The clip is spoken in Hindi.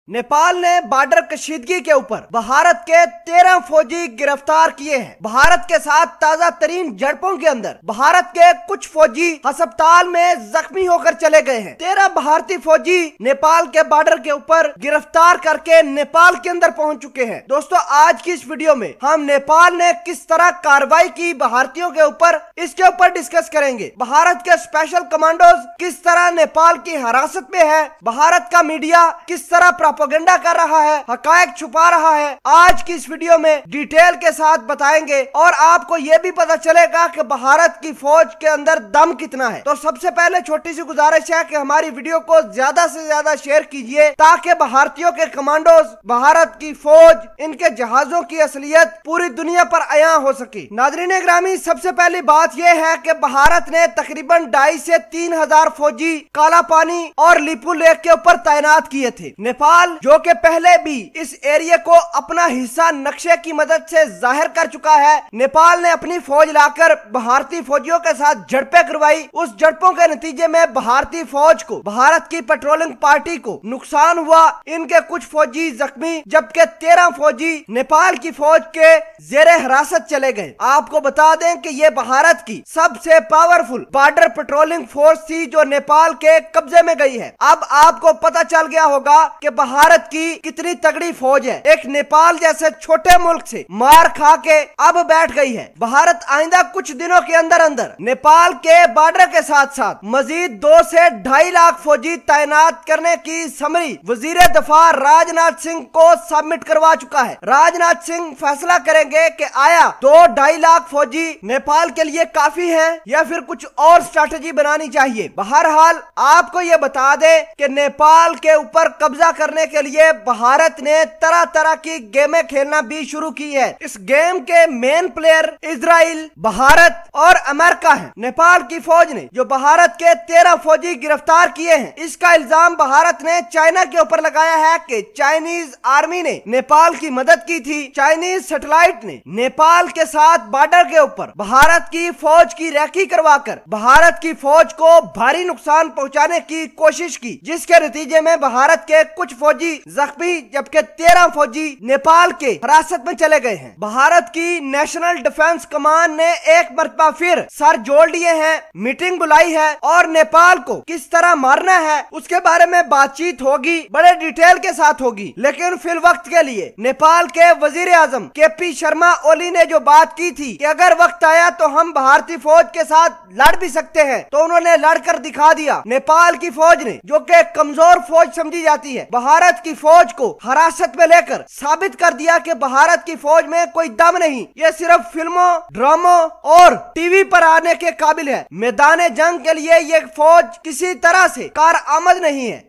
नेपाल ने बॉर्डर कशीदगी के ऊपर भारत के 13 फौजी गिरफ्तार किए हैं। भारत के साथ ताजा तरीन झड़पों के अंदर भारत के कुछ फौजी अस्पताल में जख्मी होकर चले गए हैं। 13 भारतीय फौजी नेपाल के बॉर्डर के ऊपर गिरफ्तार करके नेपाल के अंदर पहुंच चुके हैं। दोस्तों, आज की इस वीडियो में हम नेपाल ने किस तरह कार्रवाई की भारतीयों के ऊपर, इसके ऊपर डिस्कस करेंगे। भारत के स्पेशल कमांडोज किस तरह नेपाल की हिरासत में है, भारत का मीडिया किस तरह प्रोपेगेंडा कर रहा है, हकायक छुपा रहा है, आज की इस वीडियो में डिटेल के साथ बताएंगे और आपको यह भी पता चलेगा कि भारत की फौज के अंदर दम कितना है। तो सबसे पहले छोटी सी गुजारिश है कि हमारी वीडियो को ज्यादा से ज्यादा शेयर कीजिए ताकि भारतीयों के कमांडोज, भारत की फौज, इनके जहाजों की असलियत पूरी दुनिया पर आया हो सके। नाज़रीन ग्रामी, सबसे पहली बात यह है कि भारत ने तकरीबन 2,500 से 3,000 फौजी काला पानी और लिपू लेक के ऊपर तैनात किए थे। नेपाल जो कि पहले भी इस एरिया को अपना हिस्सा नक्शे की मदद से जाहिर कर चुका है, नेपाल ने अपनी फौज लाकर भारतीय फौजियों के साथ झड़पें करवाई। उस झड़पों के नतीजे में भारतीय फौज को, भारत की पेट्रोलिंग पार्टी को नुकसान हुआ। इनके कुछ फौजी जख्मी, जबकि 13 फौजी नेपाल की फौज के जेरे हिरासत चले गए। आपको बता दें कि ये भारत की सबसे पावरफुल बॉर्डर पेट्रोलिंग फोर्स थी जो नेपाल के कब्जे में गई है। अब आपको पता चल गया होगा कि भारत की कितनी तगड़ी फौज है। एक नेपाल जैसे छोटे मुल्क से मार खा के अब बैठ गई है। भारत आइंदा कुछ दिनों के अंदर अंदर नेपाल के बॉर्डर के साथ साथ मजीद 2 से 2.5 लाख फौजी तैनात करने की समरी वजीर दफा राजनाथ सिंह को सबमिट करवा चुका है। राजनाथ सिंह फैसला करेंगे कि आया 2-2.5 लाख फौजी नेपाल के लिए काफी है या फिर कुछ और स्ट्रैटेजी बनानी चाहिए। बहरहाल आपको ये बता दें कि नेपाल के ऊपर कब्जा करने के लिए भारत ने तरह तरह की गेमें खेलना भी शुरू की है। इस गेम के मेन प्लेयर इजराइल, भारत और अमेरिका है। नेपाल की फौज ने जो भारत के 13 फौजी गिरफ्तार किए हैं, इसका इल्जाम भारत ने चाइना के ऊपर लगाया है कि चाइनीज आर्मी ने नेपाल की मदद की थी। चाइनीज सैटेलाइट ने नेपाल के साथ बॉर्डर के ऊपर भारत की फौज की रेकी करवाकर भारत की फौज को भारी नुकसान पहुंचाने की कोशिश की, जिसके नतीजे में भारत के कुछ फौजी जख्मी जबकि 13 फौजी नेपाल के हिरासत में चले गए हैं। भारत की नेशनल डिफेंस कमान ने एक मरतबा फिर सर जोड़ लिए हैं, मीटिंग बुलाई है और नेपाल को किस तरह मारना है उसके बारे में बातचीत होगी, बड़े डिटेल के साथ होगी। लेकिन फिर वक्त के लिए नेपाल के वजीर आजम KP शर्मा ओली ने जो बात की थी कि अगर वक्त आया तो हम भारतीय फौज के साथ लड़ भी सकते हैं, तो उन्होंने लड़कर दिखा दिया। नेपाल की फौज ने, जो कि कमजोर फौज समझी जाती है, भारत की फौज को हिरासत में लेकर साबित कर दिया कि भारत की फौज में कोई दम नहीं, ये सिर्फ फिल्मों, ड्रामों और टीवी पर आने के काबिल है। मैदान जंग के लिए ये फौज किसी तरह से कारआमद नहीं है।